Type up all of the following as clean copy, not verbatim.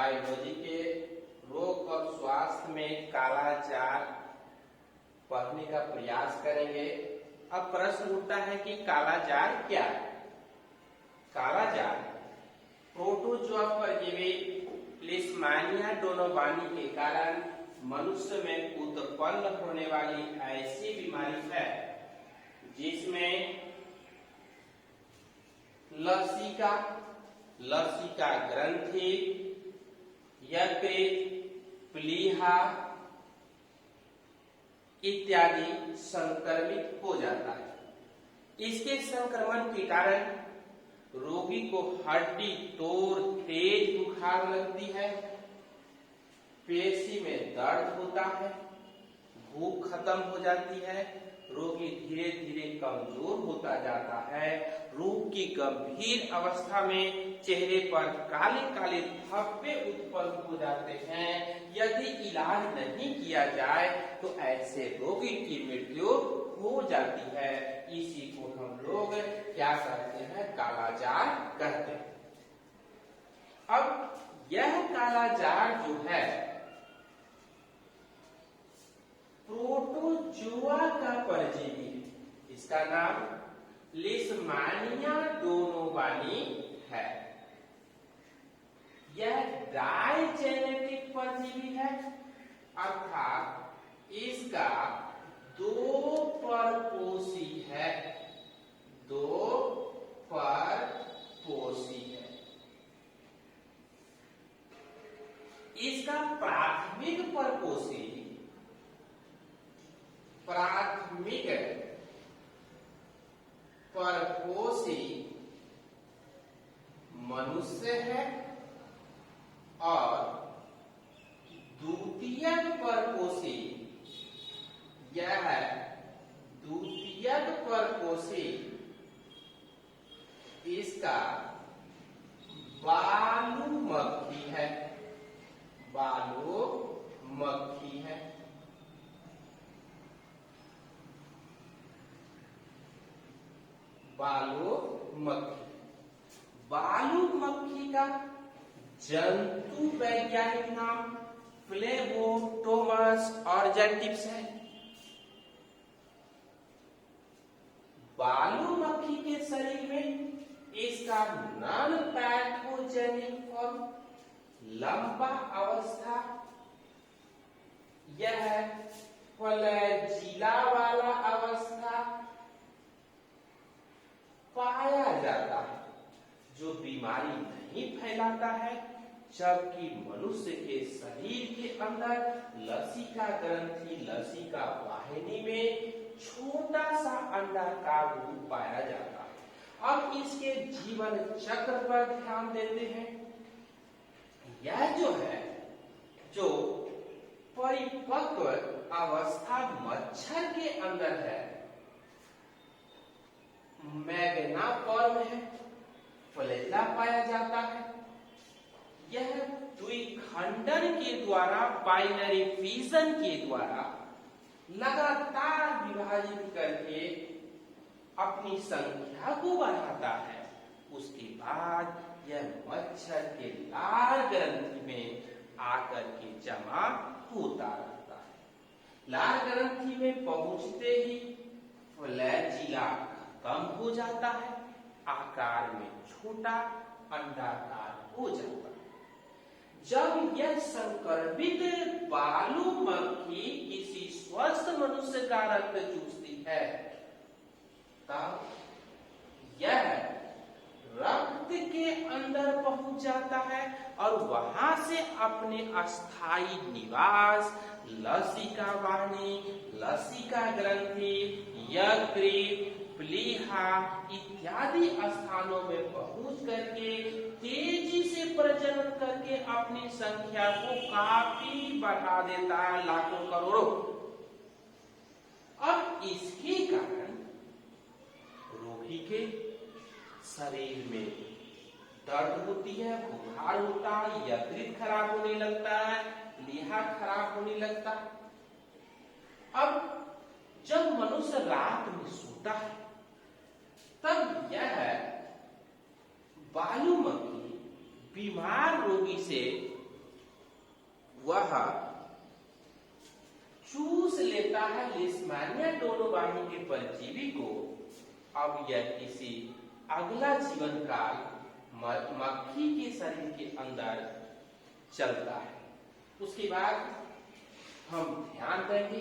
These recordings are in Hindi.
बायोलॉजी के रोग और स्वास्थ्य में कालाजार पढ़ने का प्रयास करेंगे। अब प्रश्न उठता है कि कालाजार क्या है? कालाजार प्रोटोजोआ परजीवी लिशमानिया डोनोवानी के कारण मनुष्य में उत्पन्न होने वाली ऐसी बीमारी है जिसमें लसिका ग्रंथि, यकृत, प्लीहा इत्यादि संक्रमित हो जाता है। इसके संक्रमण के कारण रोगी को हड्डी तोड़ तेज बुखार लगती है, पेशी में दर्द होता है, भूख खत्म हो जाती है, रोगी धीरे धीरे कमजोर होता जाता है। रोग की गंभीर अवस्था में चेहरे पर काले काले धब्बे उत्पन्न हो जाते हैं। यदि इलाज नहीं किया जाए तो ऐसे रोगी की मृत्यु हो जाती है। इसी को हम लोग क्या कहते हैं? कालाजार कहते हैं। अब यह कालाजार जो है प्रोटोजोआ का परजीवी है। इसका नाम लिशमानिया डोनोवानी है। यह डाइजेनेटिक परजीवी है, अर्थात इसका दो परपोषी है। इसका प्राथमिक परपोषी मनुष्य है और द्वितीयक परपोषी इसका बालू मक्खी है। बालू मक्खी का जंतु वैज्ञानिक नाम फ्लेबोटोमस ऑर्जेंटिप्स है। बालू मक्खी के शरीर में इसका नॉन पैथोजेनिक फॉर्म लंबा अवस्था, यह फ्लैजिला वाला अवस्था पाया जाता है, जो बीमारी नहीं फैलाता है। जबकि मनुष्य के शरीर के अंदर लसिका ग्रंथि, लसिका वाहिनी में छोटा सा अंडाकार रूप पाया जाता है। अब इसके जीवन चक्र पर ध्यान देते हैं। यह जो परिपक्व अवस्था मच्छर के अंदर है, मैग्नापर्म है, फ्लैजिला पाया जाता है। यह द्विखंडन के द्वारा, बाइनरी फिजन के द्वारा लगातार विभाजित करके अपनी संख्या को बढ़ाता है। उसके बाद यह मच्छर के लार ग्रंथि में आकर के जमा होता रहता है। लार ग्रंथि में पहुंचते ही फ्लैजिला खत्म हो जाता है, आकार में छोटा अंडाकार हो जाता है। जब यह संक्रमित बालू मक्खी किसी स्वस्थ मनुष्य का रक्त चूसती है, तब यह रक्त के अंदर पहुंच जाता है और वहां से अपने अस्थायी निवास लसिका वाहिनी, लसिका ग्रंथि, यकृत, प्लीहा इत्यादि स्थानों में पहुंच करके तेजी से प्रजनन करके अपनी संख्या को काफी बढ़ा देता है, लाखों करोड़ों। अब इसके कारण रोगी के शरीर में दर्द होती है, बुखार होता है, यकृत खराब होने लगता है, प्लीहा खराब होने लगता है। अब जब मनुष्य रात में सोता है तब यह बालू मक्खी बीमार रोगी से वह चूस लेता है लिस्मानिया डोनोवानी के परजीवी को। अब यह किसी अगला जीवन काल मक्खी के शरीर के अंदर चलता है। उसके बाद हम ध्यान देंगे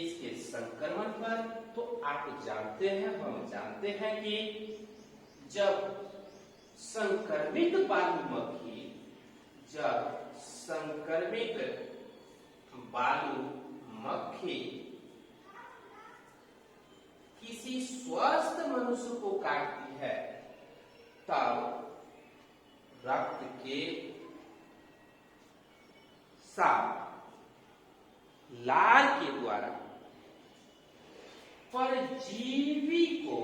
इसके संक्रमण पर। तो आप जानते हैं, हम जानते हैं कि जब संक्रमित बालू मक्खी, जब संक्रमित बालू मक्खी किसी स्वस्थ मनुष्य को काटती है, तब रक्त के साथ लार के द्वारा परजीवी को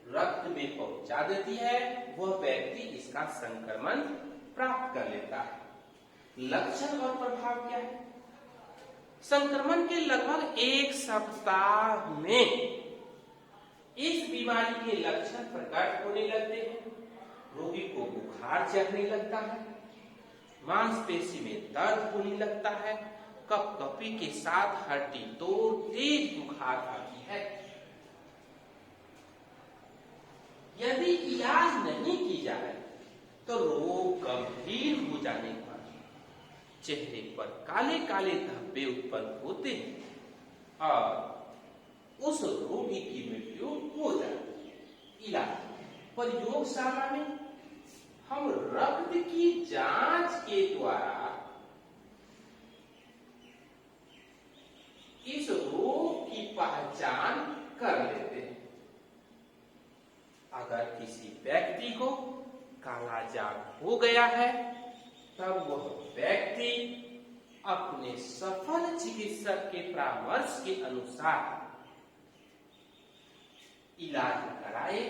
रक्त में पहुंचा देती है। वह व्यक्ति इसका संक्रमण प्राप्त कर लेता है। लक्षण और प्रभाव क्या है? संक्रमण के लगभग 1 सप्ताह में इस बीमारी के लक्षण प्रकट होने लगते हैं। रोगी को बुखार चढ़ने लगता है, मांसपेशी में दर्द होने लगता है, कपकपी के साथ हड्डी तोड़ तेज बुखार आती है। यदि इलाज नहीं की जाए तो रोग गंभीर हो जाने पर चेहरे पर काले काले धब्बे उत्पन्न होते हैं और उस रोगी की मृत्यु हो जाती है। इलाज प्रयोगशाला में हम रक्त की जांच के द्वारा इस रोग की पहचान कर लेते हैं। अगर किसी व्यक्ति को कालाजार हो गया है, तब वह व्यक्ति अपने सफल चिकित्सक के परामर्श के अनुसार इलाज कराए।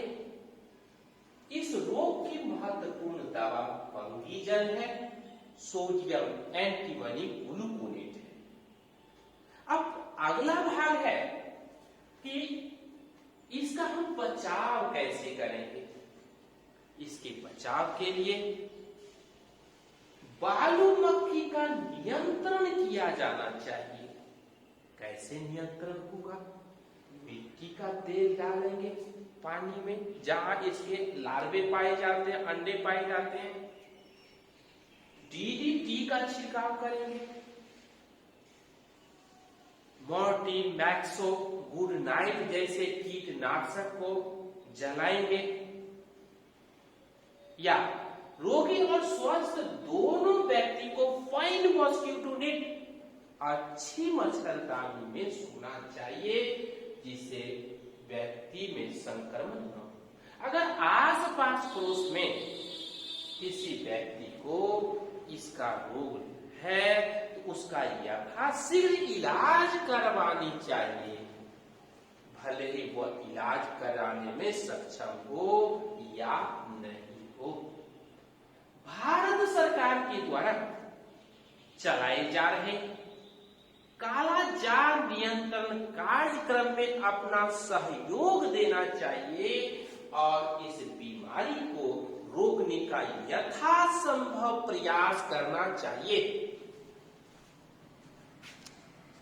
इस रोग की महत्वपूर्ण दवा फंगीजन है, सोडियम एंटीमनी ग्लूकोनेट है। अब अगला भाग है कि इसका हम बचाव कैसे करेंगे। इसके बचाव के लिए बालू मक्खी का नियंत्रण किया जाना चाहिए। कैसे नियंत्रण होगा? मिट्टी का तेल डालेंगे पानी में जहां इसके लार्वे पाए जाते हैं, अंडे पाए जाते हैं। डीडीटी का छिड़काव करेंगे। मॉर्टिन, मैक्सो, गुड नाइट जैसे कीटनाशक को जलाएंगे। या रोगी और स्वस्थ दोनों व्यक्ति को फाइन मॉस्किटो नेट, अच्छी मच्छरदानी में सोना चाहिए जिससे व्यक्ति में संक्रमण न हो। अगर आस-पास पड़ोस में किसी व्यक्ति को इसका रोग है तो उसका यथाशीघ्र इलाज करवानी चाहिए, भले ही वह इलाज कराने में सक्षम हो या नहीं हो। भारत सरकार के द्वारा चलाए जा रहे कालाजार नियंत्रण कार्यक्रम में अपना सहयोग देना चाहिए और इस बीमारी को रोकने का यथासंभव प्रयास करना चाहिए।